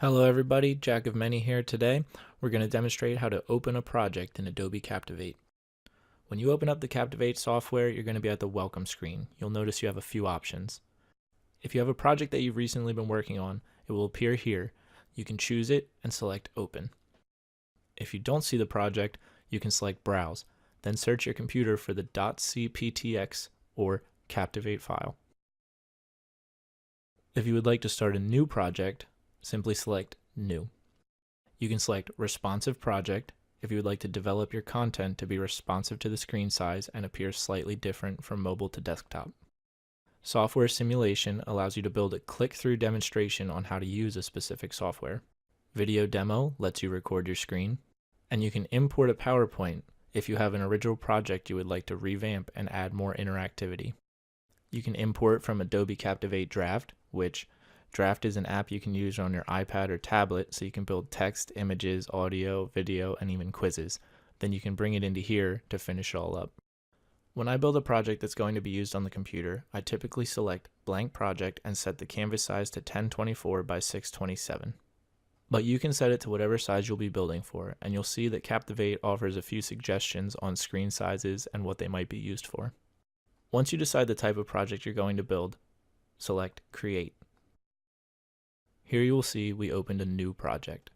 Hello everybody, Jack of Many here. Today we're going to demonstrate how to open a project in Adobe Captivate. When you open up the Captivate software, you're going to be at the welcome screen. You'll notice you have a few options. If you have a project that you've recently been working on, it will appear here. You can choose it and select Open. If you don't see the project, you can select Browse, then search your computer for the .cptx or Captivate file. If you would like to start a new project, simply select New. You can select Responsive Project if you would like to develop your content to be responsive to the screen size and appear slightly different from mobile to desktop. Software Simulation allows you to build a click-through demonstration on how to use a specific software. Video Demo lets you record your screen. And you can import a PowerPoint if you have an original project you would like to revamp and add more interactivity. You can import from Adobe Captivate Draft, which Draft is an app you can use on your iPad or tablet so you can build text, images, audio, video, and even quizzes. Then you can bring it into here to finish it all up. When I build a project that's going to be used on the computer, I typically select Blank Project and set the canvas size to 1024 by 627. But you can set it to whatever size you'll be building for, and you'll see that Captivate offers a few suggestions on screen sizes and what they might be used for. Once you decide the type of project you're going to build, select Create. Here you will see we opened a new project.